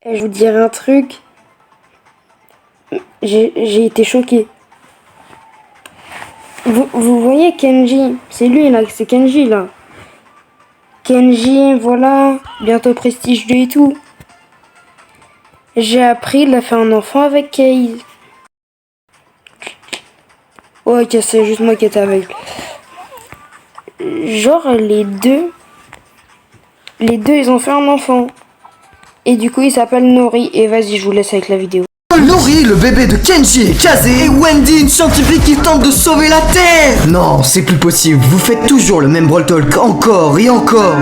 Et je vous dirai un truc. J'ai été choqué. Vous voyez Kenji, c'est lui là, c'est Kenji là. Kenji, voilà, bientôt Prestige 2 et tout. J'ai appris, il a fait un enfant avec Kei. Ouais, ok, c'est juste moi qui étais avec. Genre, les deux, ils ont fait un enfant. Et du coup, il s'appelle Nori. Et vas-y, je vous laisse avec la vidéo. Nori, le bébé de Kenji et Kaze, et Wendy, une scientifique qui tente de sauver la Terre. Non, c'est plus possible, vous faites toujours le même Brawl Talk encore et encore.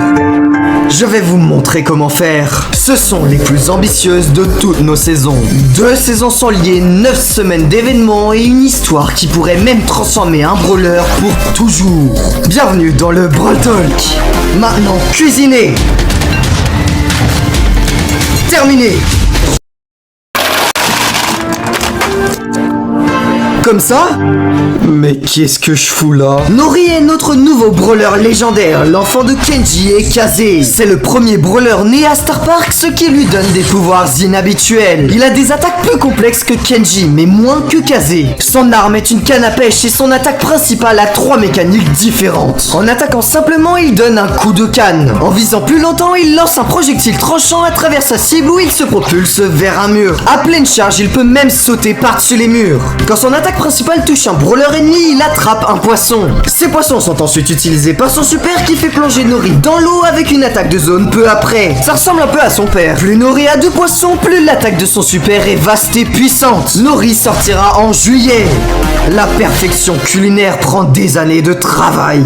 Je vais vous montrer comment faire. Ce sont les plus ambitieuses de toutes nos saisons. 2 saisons sans liées, 9 semaines d'événements et une histoire qui pourrait même transformer un brawler pour toujours. Bienvenue dans le Brawl Talk. Maintenant, cuisinez. Terminé. Comme ça? Mais qu'est-ce que je fous là? Nori est notre nouveau brawler légendaire, l'enfant de Kenji et Kaze. C'est le premier brawler né à Star Park, ce qui lui donne des pouvoirs inhabituels. Il a des attaques plus complexes que Kenji, mais moins que Kaze. Son arme est une canne à pêche et son attaque principale a 3 mécaniques différentes. En attaquant simplement, il donne un coup de canne. En visant plus longtemps, il lance un projectile tranchant à travers sa cible où il se propulse vers un mur. À pleine charge, il peut même sauter par-dessus les murs. Quand son attaque principale touche un brawler ennemi, il attrape un poisson. Ces poissons sont ensuite utilisés par son super qui fait plonger Nori dans l'eau avec une attaque de zone peu après. Ça ressemble un peu à son père. Plus Nori a de poissons, plus l'attaque de son super est vaste et puissante. Nori sortira en juillet. La perfection culinaire prend des années de travail.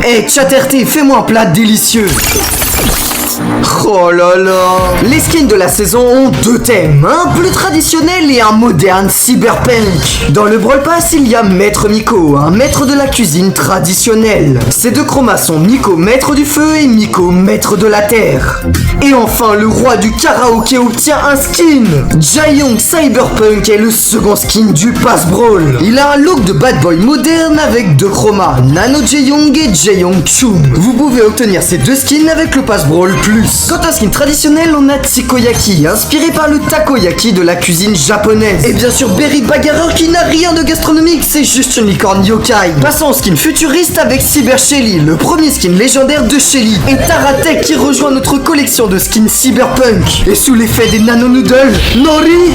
Hey, Chatterté, fais-moi un plat délicieux. Oh là là. Les skins de la saison ont 2 thèmes, un plus traditionnel et un moderne cyberpunk. Dans le Brawl Pass, il y a Maître Miko, un maître de la cuisine traditionnelle. Ces 2 chromas sont Miko maître du feu et Miko maître de la terre. Et enfin, le roi du karaoké obtient un skin. Jaeyoung Cyberpunk est le second skin du Pass Brawl. Il a un look de bad boy moderne avec 2 chromas, Nano Jaeyoung et Jaeyoung Chum. Vous pouvez obtenir ces 2 skins avec le Pass Brawl Plus. Quant à skin traditionnel, on a Tsikoyaki, inspiré par le takoyaki de la cuisine japonaise. Et bien sûr Berry Bagarreur qui n'a rien de gastronomique, c'est juste une licorne yokai. Passons au skin futuriste avec Cyber Shelly, le premier skin légendaire de Shelly. Et Taratek qui rejoint notre collection de skins cyberpunk. Et sous l'effet des nano noodles, Nori.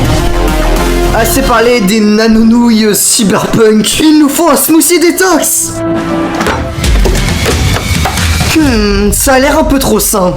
Assez parlé des nanonouilles cyberpunk. Il nous faut un smoothie détox. Ça a l'air un peu trop sain.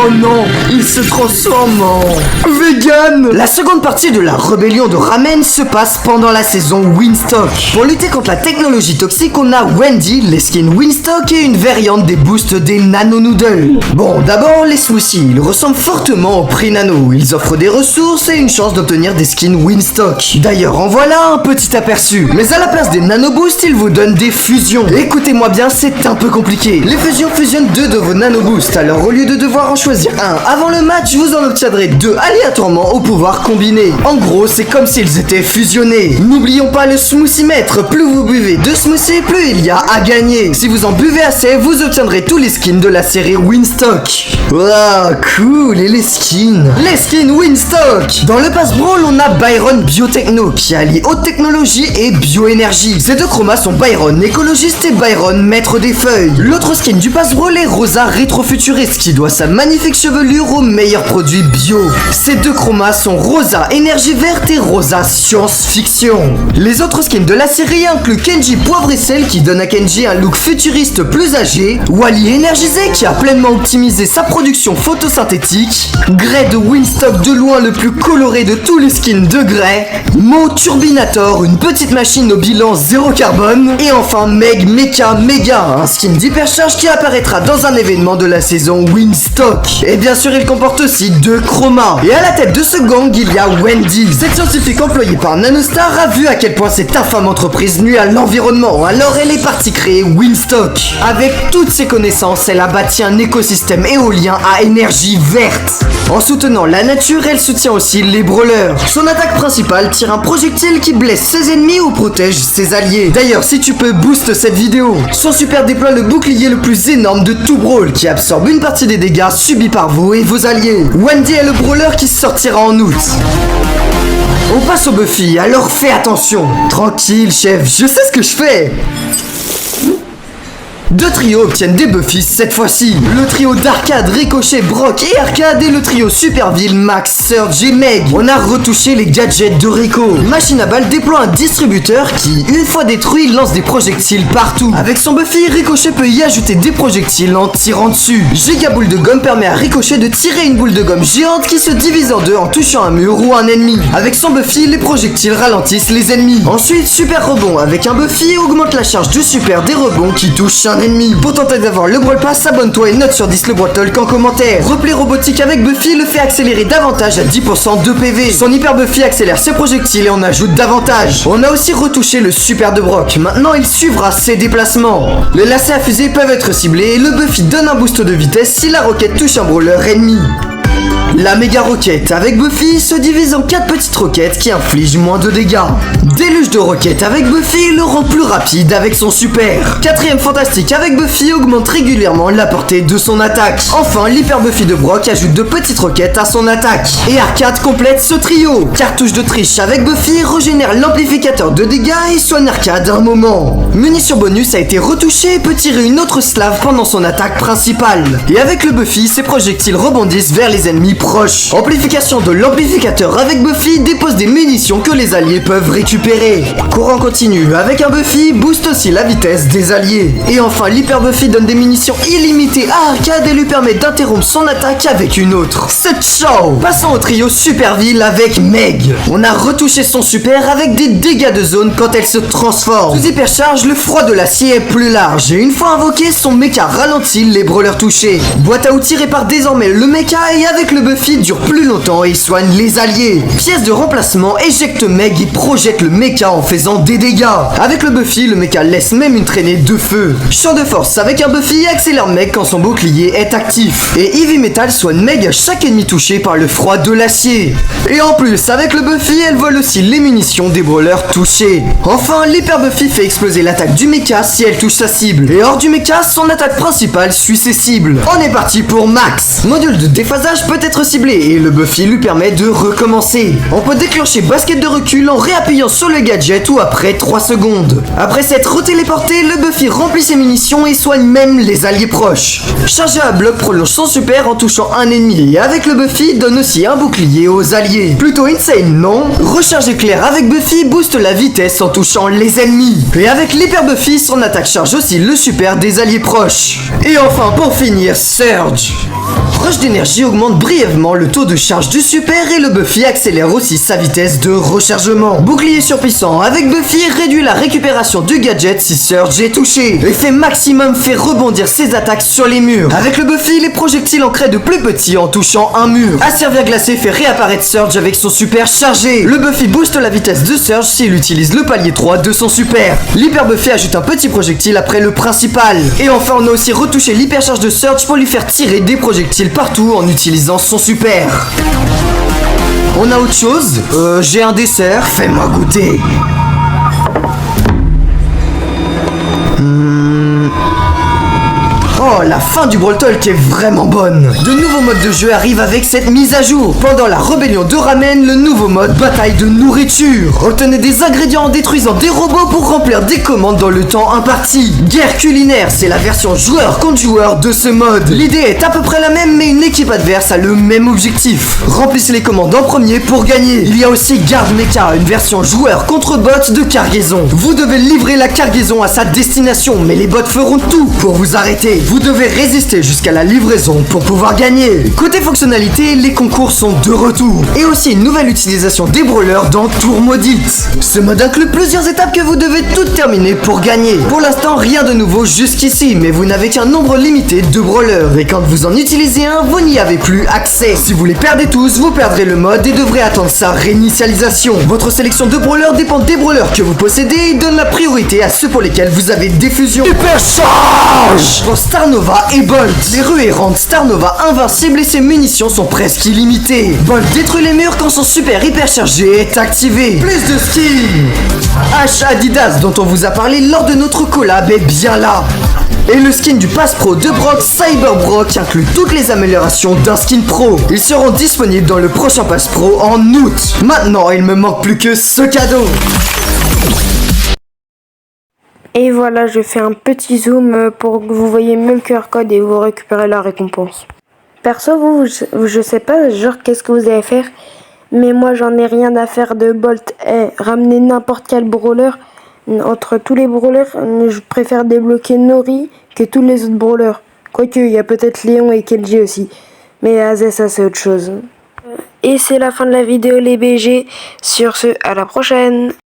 Oh non, il se transforme en vegan. La seconde partie de la rébellion de Ramen se passe pendant la saison Winstock. Pour lutter contre la technologie toxique, on a Wendy, les skins Winstock et une variante des boosts des Nano Noodles. Bon, d'abord les smoothies, ils ressemblent fortement au prix Nano. Ils offrent des ressources et une chance d'obtenir des skins Winstock. D'ailleurs, en voilà un petit aperçu. Mais à la place des Nano Boosts, ils vous donnent des fusions. Écoutez-moi bien, c'est un peu compliqué. Les fusions fusionnent 2 de vos Nano Boosts, alors au lieu de devoir en choisir un avant le match, vous en obtiendrez 2 aléatoirement au pouvoir combiné. En gros, c'est comme s'ils étaient fusionnés. N'oublions pas le smoothie maître. Plus vous buvez de smoothie, plus il y a à gagner. Si vous en buvez assez, vous obtiendrez tous les skins de la série Winstock. Waouh, cool. Et les skins Winstock. Dans le Pass Brawl, on a Byron Biotechno qui allie haute technologie et bioénergie. Ces 2 chromas sont Byron écologiste et Byron maître des feuilles. L'autre skin du Pass Brawl est Rosa rétrofuturiste qui doit sa magnifique chevelure aux meilleurs produits bio. Ces 2 chromas sont Rosa énergie verte et Rosa science-fiction. Les autres skins de la série incluent Kenji poivre et sel qui donne à Kenji un look futuriste plus âgé, Wally énergisé qui a pleinement optimisé sa production photosynthétique, Grey de Winstock de loin le plus coloré de tous les skins de Grey, Mo Turbinator, une petite machine au bilan 0 carbone, et enfin Meg Mecha Mega, un skin d'hypercharge qui apparaîtra dans un événement de la saison Winstock. Et bien sûr, il comporte aussi 2 chromas. Et à la tête de ce gang, il y a Wendy. Cette scientifique employée par Nanostar a vu à quel point cette infâme entreprise nuit à l'environnement. Alors elle est partie créer Winstock. Avec toutes ses connaissances, elle a bâti un écosystème éolien éolien à énergie verte. En soutenant la nature, elle soutient aussi les brawlers. Son attaque principale tire un projectile qui blesse ses ennemis ou protège ses alliés. D'ailleurs, si tu peux, booste cette vidéo. Son super déploie le bouclier le plus énorme de tout brawl qui absorbe une partie des dégâts subis par vous et vos alliés. Wendy est le brawler qui sortira en août. On passe au Buffy, alors fais attention. Tranquille, chef, je sais ce que je fais. Deux trios obtiennent des Buffy cette fois-ci. Le trio d'Arcade, Ricochet, Brock et Arcade et le trio Superville, Max, Surge et Meg. On a retouché les gadgets de Rico. Machine à Balle déploie un distributeur qui, une fois détruit, lance des projectiles partout. Avec son Buffy, Ricochet peut y ajouter des projectiles en tirant dessus. Giga Boule de Gomme permet à Ricochet de tirer une boule de gomme géante qui se divise en deux en touchant un mur ou un ennemi. Avec son Buffy, les projectiles ralentissent les ennemis. Ensuite, Super Rebond avec un Buffy augmente la charge de super des rebonds qui touchent un ennemi. Pour tenter d'avoir le Brawl Pass, abonne-toi et note sur 10 le Brawl Talk en commentaire. Replay robotique avec Buffy le fait accélérer davantage à 10% de PV. Son hyper Buffy accélère ses projectiles et en ajoute davantage. On a aussi retouché le super de Brock. Maintenant, il suivra ses déplacements. Les lacets à fusée peuvent être ciblés et le Buffy donne un boost de vitesse si la roquette touche un brawler ennemi. La méga roquette avec Buffy se divise en 4 petites roquettes qui infligent moins de dégâts. Déluge de roquettes avec Buffy le rend plus rapide avec son super. Quatrième fantastique avec Buffy augmente régulièrement la portée de son attaque. Enfin, l'hyper Buffy de Brock ajoute de petites roquettes à son attaque. Et Arcade complète ce trio. Cartouche de triche avec Buffy régénère l'amplificateur de dégâts et soigne Arcade un moment. Munition bonus a été retouchée et peut tirer une autre slave pendant son attaque principale. Et avec le Buffy, ses projectiles rebondissent vers les ennemis proches. Amplification de l'amplificateur avec Buffy dépose des munitions que les alliés peuvent récupérer. Courant continu avec un Buffy booste aussi la vitesse des alliés. Et enfin, l'hyper Buffy donne des munitions illimitées à Arcade et lui permet d'interrompre son attaque avec une autre. C'est ciao. Passons au trio Superville avec Meg. On a retouché son super avec des dégâts de zone quand elle se transforme. Sous hypercharge, le froid de l'acier est plus large et une fois invoqué, son mecha ralentit les brawlers touchés. Boîte à outils répare désormais le mecha et avec le Buffy dure plus longtemps et soigne les alliés. Pièce de remplacement éjecte Meg et projette le mecha en faisant des dégâts. Avec le Buffy, le mecha laisse même une traînée de feu. Champ de force avec un Buffy accélère Meg quand son bouclier est actif. Et Heavy Metal soigne Meg à chaque ennemi touché par le froid de l'acier. Et en plus, avec le Buffy, elle vole aussi les munitions des brawlers touchés. Enfin, l'hyper Buffy fait exploser l'attaque du mecha si elle touche sa cible. Et hors du mecha, son attaque principale suit ses cibles. On est parti pour Max. Module de déphasage peut être ciblé et le Buffy lui permet de recommencer. On peut déclencher basket de recul en réappuyant sur le gadget ou après 3 secondes. Après s'être retéléporté, le Buffy remplit ses munitions et soigne même les alliés proches. Chargé à bloc prolonge son super en touchant un ennemi et avec le Buffy donne aussi un bouclier aux alliés. Plutôt insane, non? Recharge éclair avec Buffy booste la vitesse en touchant les ennemis. Et avec l'hyper Buffy, son attaque charge aussi le super des alliés proches. Et enfin pour finir, Surge. Rush d'énergie augmente brièvement le taux de charge du super et le Buffy accélère aussi sa vitesse de rechargement. Bouclier surpuissant avec Buffy réduit la récupération du gadget si Surge est touché. Effet maximum fait rebondir ses attaques sur les murs. Avec le Buffy, les projectiles en créent de plus petits en touchant un mur. Asservir glacé fait réapparaître Surge avec son super chargé. Le Buffy booste la vitesse de Surge s'il utilise le palier 3 de son super. L'hyper Buffy ajoute un petit projectile après le principal. Et enfin, on a aussi retouché l'hypercharge de Surge pour lui faire tirer des projectiles partout en utilisant son super. On a autre chose? J'ai un dessert, fais-moi goûter. Oh, la fin du Brawl Talk est vraiment bonne. De nouveaux modes de jeu arrivent avec cette mise à jour. Pendant la rébellion de Ramen, le nouveau mode bataille de nourriture. Obtenez des ingrédients en détruisant des robots pour remplir des commandes dans le temps imparti. Guerre culinaire, c'est la version joueur contre joueur de ce mode. L'idée est à peu près la même, mais une équipe adverse a le même objectif. Remplissez les commandes en premier pour gagner. Il y a aussi Garde Mecha, une version joueur contre bot de cargaison. Vous devez livrer la cargaison à sa destination, mais les bots feront tout pour vous arrêter. Vous devez résister jusqu'à la livraison pour pouvoir gagner. Côté fonctionnalité, les concours sont de retour. Et aussi une nouvelle utilisation des brawlers dans Tour Maudite. Ce mode inclut plusieurs étapes que vous devez toutes terminer pour gagner. Pour l'instant, rien de nouveau jusqu'ici, mais vous n'avez qu'un nombre limité de brawlers. Et quand vous en utilisez un, vous n'y avez plus accès. Si vous les perdez tous, vous perdrez le mode et devrez attendre sa réinitialisation. Votre sélection de brawlers dépend des brawlers que vous possédez et donne la priorité à ceux pour lesquels vous avez des fusions. Hypercharge! Pour Star Starnova et Bolt. Les ruées rendent Starnova invincible et ses munitions sont presque illimitées. Bolt détruit les murs quand son super hyper chargé est activé. Plus de skins. H Adidas dont on vous a parlé lors de notre collab est bien là. Et le skin du Pass Pro de Brock, Cyber Brock, inclut toutes les améliorations d'un skin pro. Ils seront disponibles dans le prochain Pass Pro en août. Maintenant, il me manque plus que ce cadeau. Et voilà, je fais un petit zoom pour que vous voyez mieux le QR code et vous récupérez la récompense. Perso, je sais pas, genre, qu'est-ce que vous allez faire, mais moi, j'en ai rien à faire de Bolt. Ramener n'importe quel brawler. Entre tous les brawlers, je préfère débloquer Nori que tous les autres brawlers. Quoique, il y a peut-être Léon et Kenji aussi. Mais Azé, ça c'est autre chose. Et c'est la fin de la vidéo les BG. Sur ce, à la prochaine.